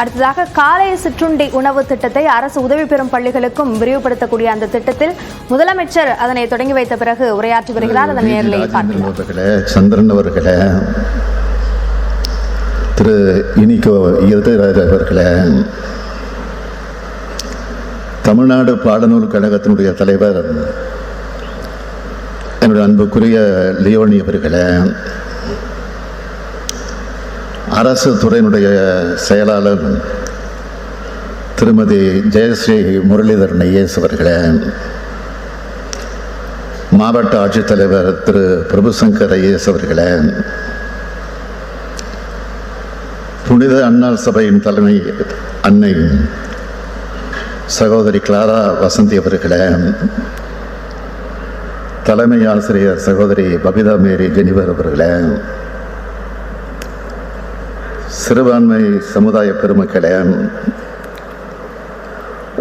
அடுத்ததாக காலை சிற்றுண்டி உணவு திட்டத்தை அரசு உதவி பெறும் பள்ளிகளுக்கும் விரிவுபடுத்தக்கூடிய அந்த திட்டத்தில் முதலமைச்சர் அதனை தொடங்கி வைத்த பிறகு உரையாற்றி வருகிறார். அதன் நேரில் சந்திரன் அவர்களே, திரு இனிகோ இருதராஜ் அவர்களே, தமிழ்நாடு பாடநூல் கழகத்தினுடைய தலைவர் என்னுடைய அன்புக்குரிய லியோனி அவர்களே, அரசு துறையினுடைய செயலாளர் திருமதி ஜெயஸ்ரீ முரளிதரன் ஐஏஎஸ் அவர்களே, மாவட்ட ஆட்சித்தலைவர் திரு பிரபுசங்கர் ஐஏஎஸ் அவர்களே, புனித அன்னாள் சபையின் தலைமை அன்னை சகோதரி கிளாரா வசந்தி அவர்களே, தலைமை ஆசிரியர் சகோதரி பபிதா மேரி ஜெனிவர் அவர்களே, சிறுபான்மை சமுதாய பெருமக்களே,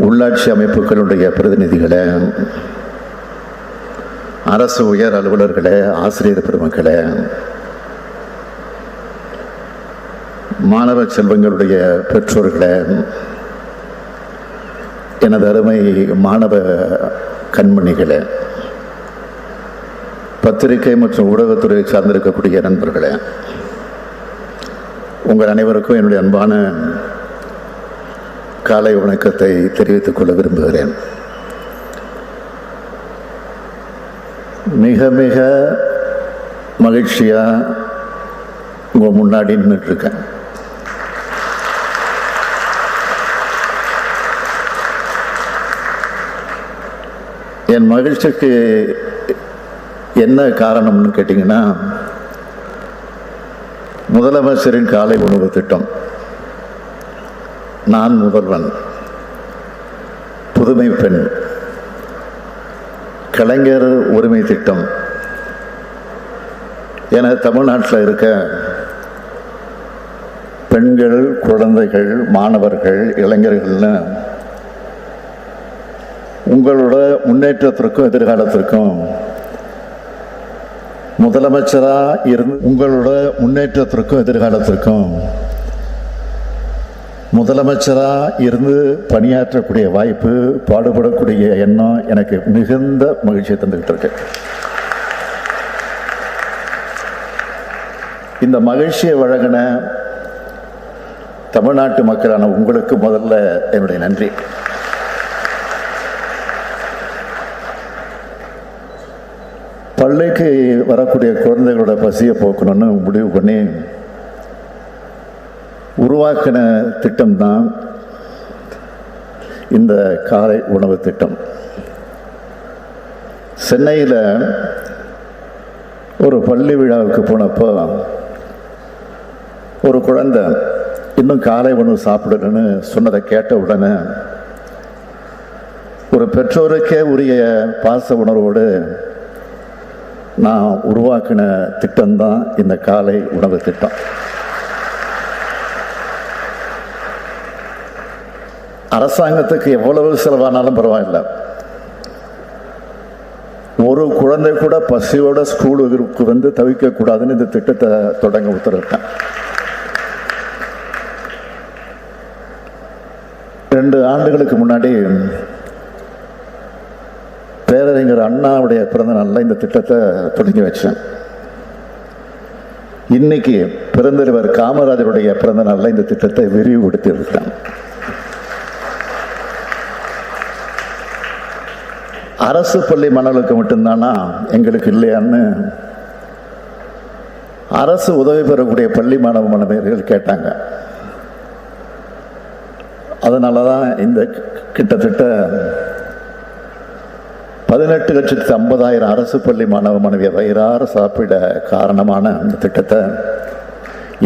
உள்ளாட்சி அமைப்புகளுடைய பிரதிநிதிகளே, அரசு உயர் அலுவலர்களே, ஆசிரியர் பெருமக்களே, மாணவ செல்வங்களுடைய பெற்றோர்களே, எனது அருமை மாணவ கண்மணிகளே, பத்திரிகை மற்றும் ஊடகத்துறை சார்ந்திருக்கக்கூடிய நண்பர்களே, உங்கள் அனைவருக்கும் என்னுடைய அன்பான காலை வணக்கத்தை தெரிவித்துக் கொள்ள விரும்புகிறேன். மிக மிக மகிழ்ச்சியா உங்க முன்னாடி நின்றுட்டு இருக்கேன். என் மகிழ்ச்சிக்கு என்ன காரணம்னு கேட்டீங்கன்னா, முதலமைச்சரின் காலை உணவு திட்டம், நான் முதல்வன், புதுமை பெண், கலைஞர் உரிமை திட்டம் என தமிழ்நாட்டில் இருக்க பெண்கள், குழந்தைகள், மாணவர்கள், இளைஞர்கள்னு உங்களோட முன்னேற்றத்திற்கும் எதிர்காலத்திற்கும் முதலமைச்சராக இருந்து உங்களோட முன்னேற்றத்திற்கும் எதிர்காலத்திற்கும் முதலமைச்சராக இருந்து பணியாற்றக்கூடிய வாய்ப்பு, பாடுபடக்கூடிய எண்ணம் எனக்கு மிகுந்த மகிழ்ச்சியை தந்துகிட்டு இருக்கு. இந்த மகிழ்ச்சியை வழங்கின தமிழ்நாட்டு மக்களான உங்களுக்கு முதல்ல என்னுடைய நன்றி. பள்ளிக்கு வரக்கூடிய குழந்தைகளோட பசியை போக்கணும்னு முடிவு பண்ணி உருவாக்கின திட்டம்தான் இந்த காலை உணவு திட்டம். சென்னையில் ஒரு பள்ளி விழாவுக்கு போனப்போ ஒரு குழந்தை இன்னும் காலை உணவு சாப்பிடணும்னு சொன்னதை கேட்ட உடனே ஒரு பெற்றோருக்கே உரிய பாச உணர்வோடு நான் உருவாக்கின திட்டம்தான் இந்த காலை உணவு திட்டம். அரசாங்கத்துக்கு எவ்வளவு செலவானாலும் பரவாயில்லை, ஒரு குழந்தை கூட பசியோட ஸ்கூலுக்கு வந்து தவிக்க கூடாதுன்னு இந்த திட்டத்தை தொடங்க உத்தரவிட்டேன். 2 ஆண்டுகளுக்கு முன்னாடி பேரறிஞர் அண்ணாவுடைய பிறந்த நாளில் இந்த திட்டத்தை தொடங்கி வச்சேன். இன்னைக்கு பெருந்தலைவர் காமராஜருடைய பிறந்த நாளில் இந்த திட்டத்தை விரிவுபடுத்தி இருக்கிறேன். அரசு பள்ளி மாணவர்களுக்கு மட்டும்தானா, எங்களுக்கு இல்லையான்னு அரசு உதவி பெறக்கூடிய பள்ளி மாணவ மாணவியர்கள் கேட்டாங்க. அதனாலதான் இந்த கிட்டத்தட்ட 18,50,000 அரசு பள்ளி மாணவ மாணவியை வயிறார சாப்பிட காரணமான அந்த திட்டத்தை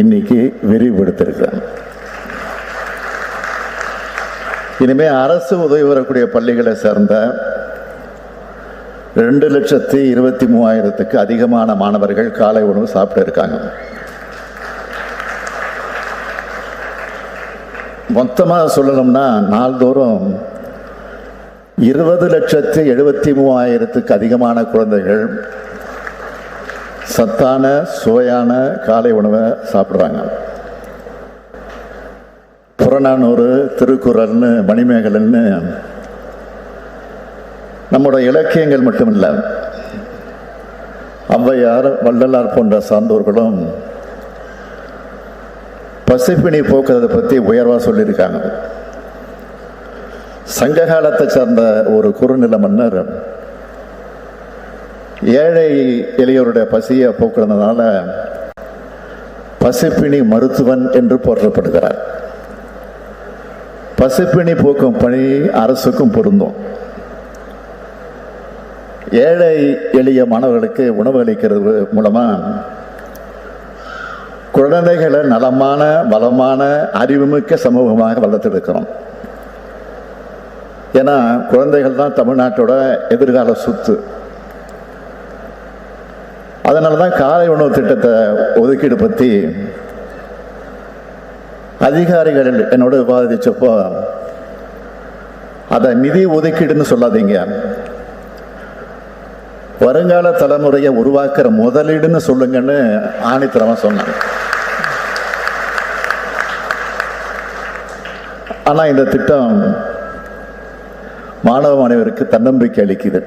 இன்னைக்கு விரிவுபடுத்திருக்கிறேன். இனிமே அரசு உதவி வரக்கூடிய பள்ளிகளை சேர்ந்த 2,23,000க்கு அதிகமான மாணவர்கள் காலை உணவு சாப்பிட இருக்காங்க. மொத்தமாக சொல்லணும்னா நாள்தோறும் 20,73,000க்கு அதிகமான குழந்தைகள் சத்தான சுவையான காலை உணவை சாப்பிட்றாங்க. புறநானூறு, திருக்குறள்னு, மணிமேகலைன்னு நம்முடைய இலக்கியங்கள் மட்டுமில்ல, ஔவையார், வள்ளலார் போன்ற சான்றோர்களும் பசிப்பினி போக்குறதை பற்றி உயர்வா சொல்லியிருக்காங்க. சங்க காலத்தை சார்ந்த ஒரு குறுநில மன்னர் ஏழை எளியோருடைய பசியை போக்குறதுனால பசிப்பினி மருத்துவன் என்று போற்றப்படுகிறார். பசிப்பினி போக்கும் பணி அரசுக்கும் பொருந்தும். ஏழை எளிய மாணவர்களுக்கு உணவு அளிக்கிறது மூலமா குழந்தைகளை நலமான, வளமான, அறிவுமிக்க சமூகமாக வளர்த்தெடுக்கிறோம். ஏன்னா குழந்தைகள் தான் தமிழ்நாட்டோட எதிர்கால சொத்து. அதனால தான் காலை உணவு திட்டத்தை ஒதுக்கீடு பற்றி அதிகாரிகள் என்னோட விவாதிச்சப்போ அதை நிதி ஒதுக்கீடுன்னு சொல்லாதீங்க, வருங்கால தலைமுறையை உருவாக்குற முதலீடுன்னு சொல்லுங்கன்னு ஆணித்தரமா சொன்னாங்க. ஆனா இந்த திட்டம் மாணவ மாணவருக்கு தன்னம்பிக்கை அளிக்குது,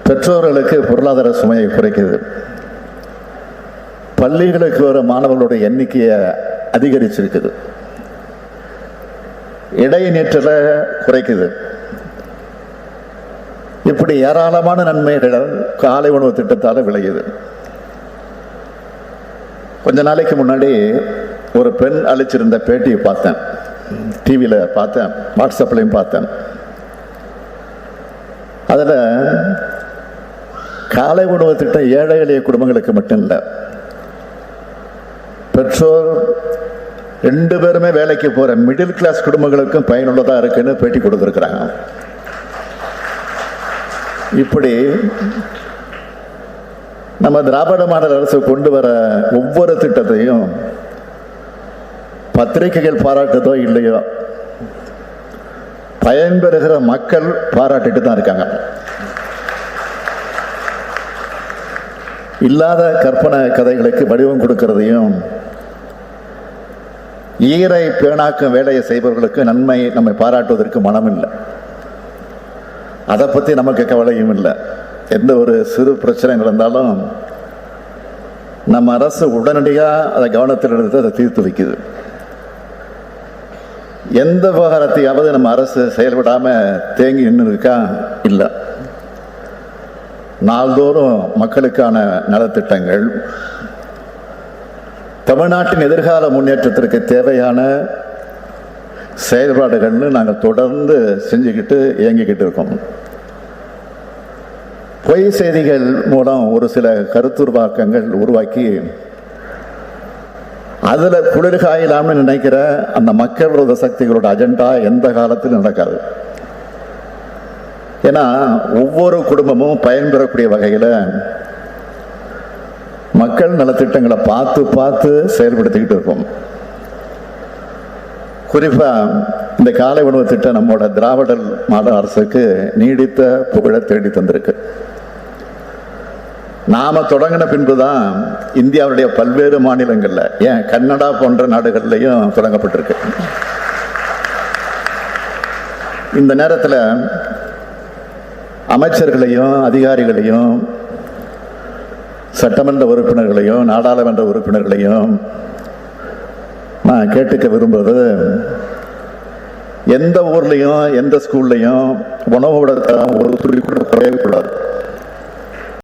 பெற்றோர்களுக்கு பொருளாதார சுமையை குறைக்குது, பள்ளிகளுக்கு வர மாணவர்களுடைய எண்ணிக்கையை அதிகரிச்சிருக்குது, இடைநிற்றலை குறைக்குது. இப்படி ஏராளமான நன்மைகள் காலை உணவு திட்டத்தால் விளையுது. கொஞ்ச நாளைக்கு முன்னாடி ஒரு பெண் அளிச்சிருந்த பேட்டியை பார்த்தேன், டிவியில் பார்த்தேன், வாட்ஸ்அப்லையும் பார்த்தேன். அதில் காலை உணவு திட்டம் ஏழை எளிய குடும்பங்களுக்கு மட்டும் இல்லை, பெற்றோர் 2 பேருமே வேலைக்கு போகிற மிடில் கிளாஸ் குடும்பங்களுக்கும் பயனுள்ளதாக இருக்குன்னு பேட்டி கொடுத்துருக்குறாங்க. இப்படி நம்ம திராவிட மாடல் அரசு கொண்டு வர ஒவ்வொரு திட்டத்தையும் பத்திரிகைகள் பாராட்டுதோ இல்லையோ பயன்பெறுகிற மக்கள் பாராட்டிட்டு தான் இருக்காங்க. இல்லாத கற்பனை கதைகளுக்கு வடிவம் கொடுக்கிறதையும் ஈரை பேணாக்கும் வேலையை செய்பவர்களுக்கு நன்மை நம்மை பாராட்டுவதற்கு மனம் இல்லை. அதை பற்றி நமக்கு கவலையும் இல்லை. எந்த ஒரு சிறு பிரச்சனை நடந்தாலும் நம்ம அரசு உடனடியாக அதை கவனத்தில் எடுத்து அதை தீர்த்து வைக்குது. எந்த விவகாரத்தையாவது நம்ம அரசு செயல்படாமல் தேங்கி நின்று இருக்கா? இல்லை. நாள்தோறும் மக்களுக்கான நலத்திட்டங்கள், தமிழ்நாட்டின் எதிர்கால முன்னேற்றத்திற்கு தேவையான செயல்பாடுகள்னு நாங்கள் தொடர்ந்து செஞ்சுக்கிட்டு இயங்கிக்கிட்டு இருக்கோம். பொய் செய்திகள் மூலம் ஒரு சில கருத்துருவாக்கங்கள் உருவாக்கி அதுல குளிர்காயலாம்னு நினைக்கிற அந்த மக்கள் விரோத சக்திகளோட அஜெண்டா எந்த காலத்திலும் நடக்காது. ஏன்னா ஒவ்வொரு குடும்பமும் பயன்பெறக்கூடிய வகையில மக்கள் நலத்திட்டங்களை பார்த்து பார்த்து செயல்படுத்திக்கிட்டு இருக்கோம். குறிப்பா இந்த காலை உணவு திட்டம் நம்மோட திராவிட மாடல் அரசுக்கு நீடித்த புகழை தேடி தந்திருக்கு. நாம தொடங்கின பின்புதான் இந்தியாவுடைய பல்வேறு மாநிலங்கள்ல, ஏன் கன்னடா போன்ற நாடுகள்லையும் தொடங்கப்பட்டிருக்கு. இந்த நேரத்தில் அமைச்சர்களையும் அதிகாரிகளையும் சட்டமன்ற உறுப்பினர்களையும் நாடாளுமன்ற உறுப்பினர்களையும் நான் கேட்டுக்க விரும்புவது, எந்த ஊர்லையும் எந்த ஸ்கூல்லையும் உணவோட தரம் ஒரு துளி கூட குறையக்கூடாது.